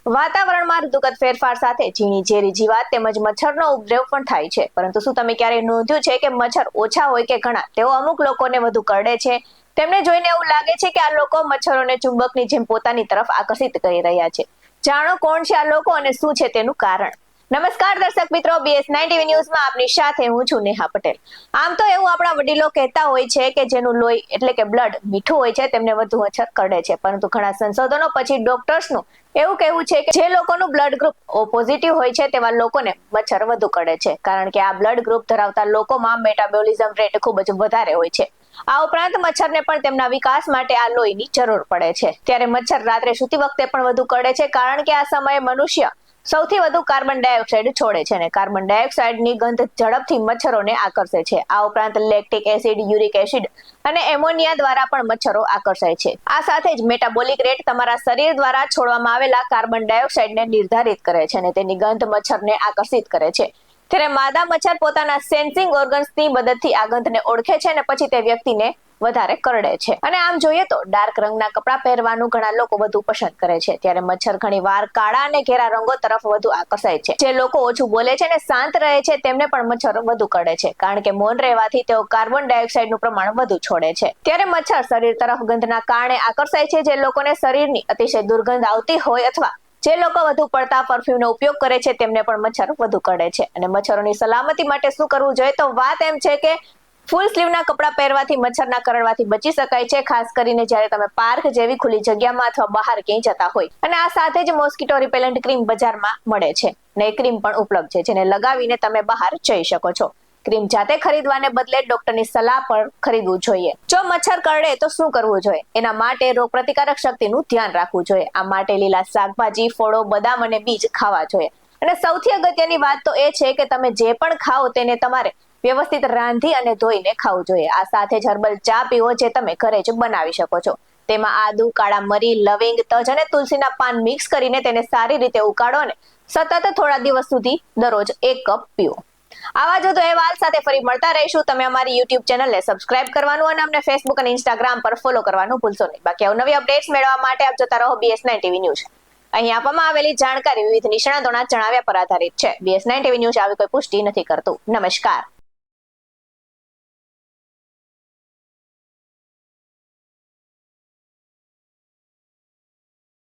વાતાવરણમાં ઋતુગત ફેરફાર સાથે ઝીણી ઝેરી જીવાત તેમજ મચ્છરનો ઉપદ્રવ પણ થાય છે, પરંતુ શું તમે ક્યારેય નોંધ્યું છે કે મચ્છર ઓછા હોય કે ઘણા તેઓ અમુક લોકોને વધુ કરડે છે? તેમને જોઈને એવું લાગે છે કે આ લોકો મચ્છરોને ચુંબકની જેમ પોતાની તરફ આકર્ષિત કરી રહ્યા છે. જાણો કોણ છે આ લોકો અને શું છે તેનું કારણ. નમસ્કાર દર્શક મિત્રો, BS9 ન્યૂઝમાં આપની સાથે હું છું નેહા પટેલ. આમ તો એવું આપણા વડીલો કહેતા હોય છે કે જેનું લોહી એટલે કે બ્લડ મીઠું હોય છે તેમને વધુ મચ્છર કરડે છે, પરંતુ ઘણા સંશોધનો પછી ડોક્ટર્સનું એવું કહેવું છે કે જે લોકોનું બ્લડ ગ્રુપ O પોઝિટિવ હોય છે તેવા લોકોને મચ્છર વધુ કરડે છે, કારણ કે આ બ્લડ ગ્રુપ ધરાવતા લોકોમાં મેટાબોલિઝમ રેટ ખૂબ જ વધારે હોય છે. આ ઉપરાંત મચ્છરને પણ તેમના વિકાસ માટે આ લોહીની જરૂર પડે છે. ત્યારે મચ્છર રાત્રે સૂતી વખતે પણ વધુ કરડે છે, કારણ કે આ સમયે મનુષ્ય સૌથી વધુ કાર્બન ડાયોક્સાઇડ છોડે છે અને કાર્બન ડાયોક્સાઇડની ગંધ ઝડપથી મચ્છરોને આકર્ષે છે. આ ઉપરાંત લેક્ટિક એસિડ, યુરિક એસિડ અને એમોનિયા દ્વારા પણ મચ્છરો આકર્ષાય છે. આ સાથે જ મેટાબોલિક રેટ તમારા શરીર દ્વારા છોડવામાં આવેલા કાર્બન ડાયોક્સાઇડને નિર્ધારિત કરે છે અને તેની ગંધ મચ્છરને આકર્ષિત કરે છે. ત્યારે માદા મચ્છર પોતાના સેન્સિંગ ઓર્ગન્સની મદદથી આ ગંધને ઓળખે છે અને પછી તે વ્યક્તિને વધારે કરડે છે. અને આમ જોઈએ તો ડાર્ક રંગના કપડાં પહેરવાનું ઘણા લોકો વધુ પસંદ કરે છે, ત્યારે મચ્છર ઘણીવાર કાળા અને ઘેરા રંગો તરફ વધુ આકર્ષાય છે. જે લોકો ઓછું બોલે છે અને શાંત રહે છે તેમને પણ મચ્છર વધુ કરડે છે, કારણ કે મૌન રહેવાથી તેઓ કાર્બન ડાયોક્સાઇડનું પ્રમાણ વધુ છોડે છે. ત્યારે મચ્છર શરીર તરફ ગંધના કારણે આકર્ષાય છે. જે લોકોને શરીરની અતિશય દુર્ગંધ આવતી હોય અથવા જે લોકો વધુ પડતા પરફ્યુમનો ઉપયોગ કરે છે તેમને પણ મચ્છર વધુ કરડે છે. અને મચ્છરોની સલામતી માટે શું કરવું જોઈએ, તો વાત એમ છે કે ફૂલ સ્લીવના કપડાં પહેરવાથી મચ્છરના કરડવાથી બચી શકાય છે, ખાસ કરીને જ્યારે તમે પાર્ક જેવી ખુલ્લી જગ્યામાં અથવા બહાર ક્યાંય જતા હોય. અને આ સાથે જ મોસ્કિટો રિપેલન્ટ ક્રીમ બજારમાં મળે છે અને એ ક્રીમ પણ ઉપલબ્ધ છે, જેને લગાવીને તમે બહાર જઈ શકો છો. ક્રીમ જાતે ખરીદવાને બદલે ડોક્ટરની સલાહ પર ખરીદવું જોઈએ. જો મચ્છર કરડે તો શું કરવું જોઈએ? એના માટે રોગપ્રતિકારક શક્તિનું ધ્યાન રાખવું જોઈએ. આ માટે લીલા શાકભાજી, ફળો, બદામ અને બીજ ખાવા જોઈએ. અને સૌથી અગત્યની વાત તો એ છે કે તમે જે પણ ખાઓ તેને તમારે વ્યવસ્થિત રાંધી અને ધોઈને ખાવું જોઈએ. આ સાથે જ હર્બલ ચા પીવો, જે તમે ઘરે જ બનાવી શકો છો. તેમાં આદુ, કાળા મરી, લવિંગ, તજ અને તુલસીના પાન મિક્સ કરીને તેને સારી રીતે ઉકાળો અને સતત થોડા દિવસ સુધી દરરોજ 1 કપ પીવો. આવા જ વધુ અહેવાલ સાથે ફરી મળતા રહીશું. તમે અમારી YouTube ચેનલને સબસ્ક્રાઇબ કરવાનું અને અમને Facebook અને Instagram પર ફોલો કરવાનું ભૂલશો નહીં. બાકી અવનવી અપડેટ્સ મેળવવા માટે આપ જોતા રહો BS9 ન્યૂઝ. અહીં આપવામાં આવેલી જાણકારી વિવિધ નિષ્ણાતોના જણાવ્યા પર આધારિત છે. BS9 ન્યૂઝ આવી કોઈ પુષ્ટિ નથી કરતું. નમસ્કાર.